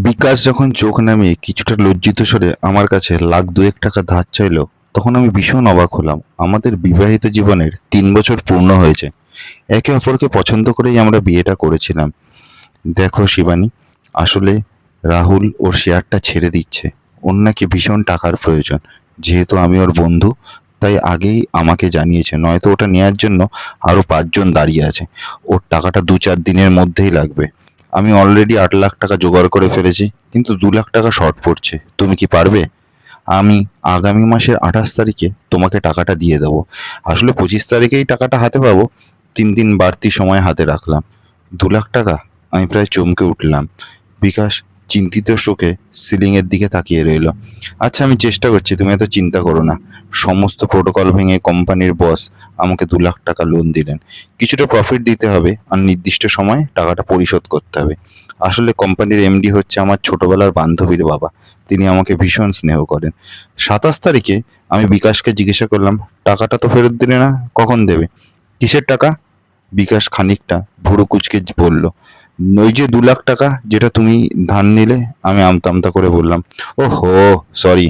বিকাশ যখন চোখ নামিয়ে কিছুটা লজ্জিত স্বরে আমার কাছে লাখ দুয়েক টাকা ধার চাইলো, তখন আমি ভীষণ অবাক হলাম। আমাদের বিবাহিত জীবনের 3 বছর পূর্ণ হয়েছে। একে অপরকে পছন্দ করেই আমরা বিয়েটা করেছিলাম। দেখো শিবানী, আসলে রাহুল ওর শেয়ারটা ছেড়ে দিচ্ছে। ওর নাকি ভীষণ টাকার প্রয়োজন। যেহেতু আমি ওর বন্ধু, তাই আগেই আমাকে জানিয়েছে, নয়তো ওটা নেয়ার জন্য আরো 5 জন দাঁড়িয়ে আছে। ওর টাকাটা 2-4 দিনের মধ্যেই লাগবে। আমি অলরেডি 8 লাখ টাকা জোগাড় করে ফেলেছি, কিন্তু 2 লাখ টাকা শর্ট পড়ছে। তুমি কি পারবে? আমি আগামী মাসের 28 তারিখে তোমাকে টাকাটা দিয়ে দেবো। আসলে 25 তারিখেই টাকাটা হাতে পাবো। 3 দিন বাড়তি সময় হাতে রাখলাম। 2 লাখ টাকা! আমি প্রায় চমকে উঠলাম। বিকাশ চিন্তিত চোখে সিলিং এর দিকে তাকিয়ে রইল। আচ্ছা, আমি চেষ্টা করছি, তুমি এত চিন্তা করো না। সমস্ত প্রোটোকল ভেঙে কোম্পানির বস আমাকে 2 লাখ টাকা লোন দিলেন। কিছুটা প্রফিট দিতে হবে আর নির্দিষ্ট সময়ে টাকাটা পরিশোধ করতে হবে। আসলে কোম্পানির এমডি হচ্ছে আমার ছোটবেলার বান্ধবীর বাবা। তিনি আমাকে ভীষণ স্নেহ করেন। 27 তারিখে আমি বিকাশকে জিজ্ঞাসা করলাম, টাকাটা তো ফেরত দিলে না, কখন দেবে? কিসের টাকা? বিকাশ খানিকটা ভুরু কুঁচকে বলল, ওই যে 2 লাখ টাকা যেটা তুমি ধার নিলে। আমি আমতা আমতা করে বললাম, ও হো, সরি,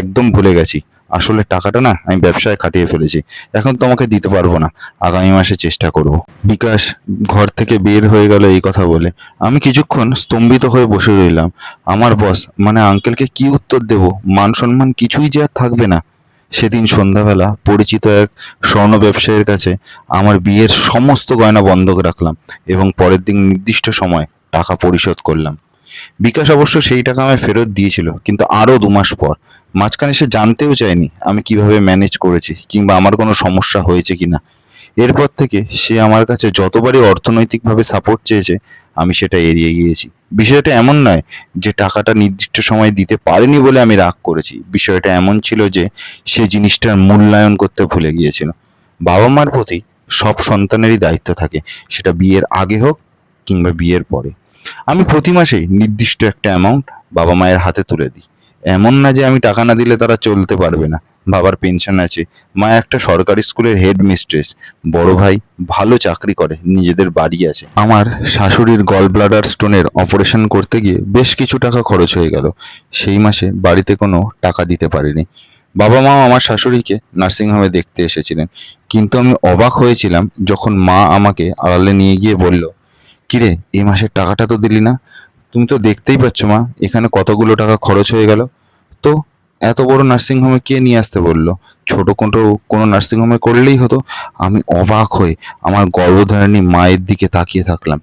একদম ভুলে গেছি। আসলে টাকাটা না আমি ব্যবসায় খাটিয়ে ফেলেছি। এখন তোমাকে দিতে পারবো না। আগামী মাসে চেষ্টা করব। বিকাশ ঘর থেকে বের হয়ে গেল এই কথা বলে। আমি কিছুক্ষণ স্তম্ভিত হয়ে বসে রইলাম। আমার বস মানে আঙ্কেলকে কি উত্তর দেব? মান সম্মান কিছুই যে আর থাকবে না। সেদিন সন্ধ্যাবেলা পরিচিত এক স্বর্ণ ব্যবসায়ীর কাছে আমার বিয়ের সমস্ত গয়না বন্ধক রাখলাম এবং পরের দিন নির্দিষ্ট সময় টাকা পরিশোধ করলাম। বিকাশ অবশ্য সেই টাকা আমায় ফেরত দিয়েছিল, কিন্তু আরো 2 মাস পর। মাঝখানে সে জানতেও চায়নি আমি কিভাবে ম্যানেজ করেছি কিংবা আমার কোনো সমস্যা হয়েছে কিনা। এরপর থেকে সে আমার কাছে যতবারই অর্থনৈতিকভাবে সাপোর্ট চেয়েছে, আমি সেটা এড়িয়ে গিয়েছি। বিষয়টা এমন নয় যে টাকাটা নির্দিষ্ট সময় দিতে পারেনি বলে আমি রাগ করেছি। বিষয়টা এমন ছিল যে সে জিনিসটার মূল্যায়ন করতে ভুলে গিয়েছিল। বাবা মার প্রতি সব সন্তানেরই দায়িত্ব থাকে, সেটা বিয়ের আগে হোক কিংবা বিয়ের পরে। আমি প্রতি মাসেই নির্দিষ্ট একটা অ্যামাউন্ট বাবা মায়ের হাতে তুলে দিই। এমন না যে আমি টাকা না দিলে তারা চলতে পারবে না। বাবার পেনশন আছে, মা একটা সরকারি স্কুলের হেড মিস্ট্রেস, বড় ভাই ভালো চাকরি করে, নিজেদের বাড়ি আছে। আমার শাশুড়ির গল ব্লাডার স্টোনের অপারেশন করতে গিয়ে বেশ কিছু টাকা খরচ হয়ে গেল। সেই মাসে বাড়িতে কোনো টাকা দিতে পারিনি। বাবা মাও আমার শাশুড়িকে নার্সিংহোমে দেখতে এসেছিলেন, কিন্তু আমি অবাক হয়েছিলাম যখন মা আমাকে আড়ালে নিয়ে গিয়ে বলল, কিরে, এই মাসের টাকাটা তো দিলি না? তুমি তো দেখতেই পাচ্ছ মা, এখানে কতগুলো টাকা খরচ হয়ে গেল। তো এত বড় নার্সিংহোমে কে নিয়ে আসতে বললো? ছোট কোনো নার্সিংহোমে করলেই হতো। আমি অবাক হয়ে আমার গর্ভধারিণী মায়ের দিকে তাকিয়ে থাকলাম।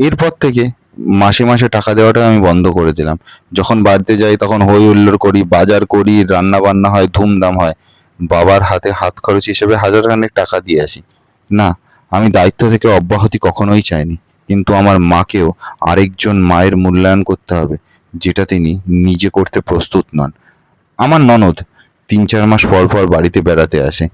এরপর থেকে মাসে মাসে টাকা দেওয়াটা আমি বন্ধ করে দিলাম। যখন বাড়িতে যাই তখন হই হুল্লোড় করি, বাজার করি, রান্না বান্না হয়, ধুমধাম হয়। বাবার হাতে হাত খরচ হিসেবে হাজার খানেক টাকা দিয়ে আসি। না, আমি দায়িত্ব থেকে অব্যাহতি কখনোই চাইনি, কিন্তু আমার মাকেও আরেকজন মায়ের মূল্যায়ন করতে হবে, যেটা তিনি নিজে করতে প্রস্তুত নন। আমার ননদ 3-4 মাস পর পর বাড়িতে বেড়াতে আসে।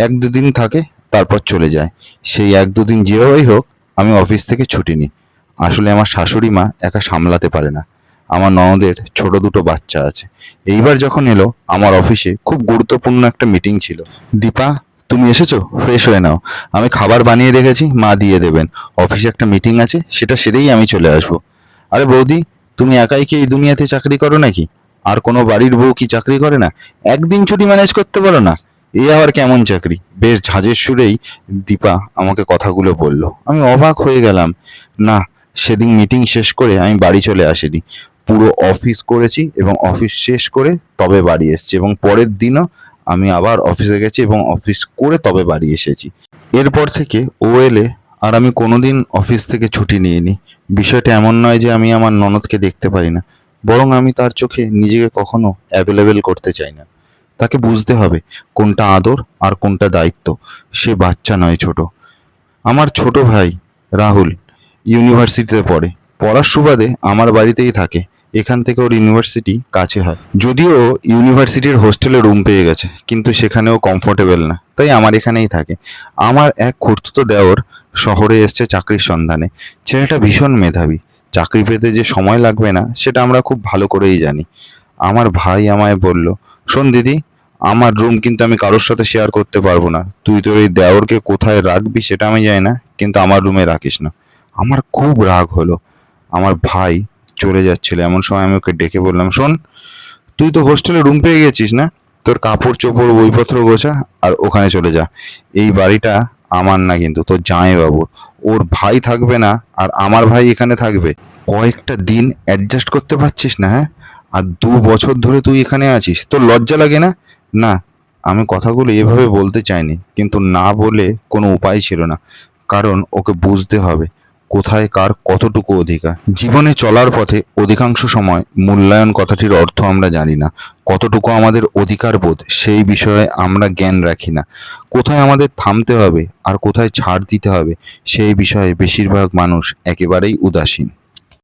1-2 দিন থাকে, তারপর চলে যায়। সেই 1-2 দিন যেভাবেই হোক আমি অফিস থেকে ছুটি নিই। আসলে আমার শাশুড়ি মা একা সামলাতে পারে না। আমার ননদের ছোট দুটো বাচ্চা আছে। এইবার যখন এলো, আমার অফিসে খুব গুরুত্বপূর্ণ একটা মিটিং ছিল। দীপা, তুমি এসেছো? ফ্রেশ হয়ে নাও। আমি খাবার বানিয়ে রেখেছি, মা দিয়ে দেবেন। অফিসে একটা মিটিং আছে, সেটা সেরেই আমি চলে আসবো। আরে বৌদি, তুমি একাই কি এই দুনিয়াতে চাকরি করো নাকি? আর কোনো বাড়ির বউ কি চাকরি করে না? একদিন ছুটি ম্যানেজ করতে পারো না? এ আবার কেমন চাকরি? বেশ ঝাঁঝের সুরেই দীপা আমাকে কথাগুলো বলল। আমি অবাক হয়ে গেলাম। না, সেদিন মিটিং শেষ করে আমি বাড়ি চলে আসিনি। পুরো অফিস করেছি এবং অফিস শেষ করে তবে বাড়ি এসেছি, এবং পরের দিনও আমি আবার অফিসে গেছি এবং অফিস করে তবে বাড়ি এসেছি। এরপর থেকে ও এলে আর আমি কোনোদিন অফিস থেকে ছুটি নিইনি। বিষয়টা এমন নয় যে আমি আমার ননদকে দেখতে পারি না, বরং আমি তার চোখে নিজেকে কখনো অ্যাভেলেবেল করতে চাই না। তাকে বুঝতে হবে কোনটা আদর আর কোনটা দায়িত্ব। সে বাচ্চা নয়, ছোট। আমার ছোট ভাই রাহুল ইউনিভার্সিটিতে পড়ে। পড়ার সুবাদে আমার বাড়িতেই থাকে। এখান থেকে ওর ইউনিভার্সিটি কাছে হয়। যদিও ও ইউনিভার্সিটির হোস্টেলে রুম পেয়ে গেছে, কিন্তু সেখানেও কমফোর্টেবল না, তাই আমার এখানেই থাকে। আমার এক খুড়তুতো দেওর শহরে এসছে চাকরির সন্ধানে। ছেলেটা ভীষণ মেধাবী। চাকরি পেতে যে সময় লাগবে না সেটা আমরা খুব ভালো করেই জানি। আমার ভাই আমায় বলল, শোন দিদি, আমার রুম কিন্তু আমি কারোর সাথে শেয়ার করতে পারবো না। তুই তোর এই দেওরকে কোথায় রাখবি সেটা আমি জানি না, কিন্তু আমার রুমে রাখিস না। আমার খুব রাগ হলো। আমার ভাই চলে যাচ্ছিল, এমন সময় আমি ওকে ডেকে বললাম, শোন, তুই তো হোস্টেলে রুম পেয়ে গেছিস না, তোর কাপড় চোপড় বইপত্র গোছা আর ওখানে চলে যা। এই বাড়িটা আমার না, কিন্তু তোর জামাইবাবুর। ওর ভাই থাকবে না আর আমার ভাই এখানে থাকবে। কয়েকটা দিন অ্যাডজাস্ট করতে পারছিস না? হ্যাঁ, আর 2 বছর ধরে তুই এখানে আছিস, তোর লজ্জা লাগে না? না, আমি কথাগুলো এভাবে বলতে চাইনি, কিন্তু না বলে কোনো উপায় ছিল না, কারণ ওকে বুঝতে হবে কোথায় কার কতটুকু অধিকার। জীবনে চলার পথে অধিকাংশ সময় মূল্যায়ন কথাটির অর্থ আমরা জানি না, কতটুকু আমাদের অধিকার বোধ সেই বিষয়ে আমরা জ্ঞান রাখি না, কোথায় আমাদের থামতে হবে আর কোথায় ছাড় দিতে হবে সেই বিষয়ে বেশিরভাগ মানুষ একেবারেই উদাসীন।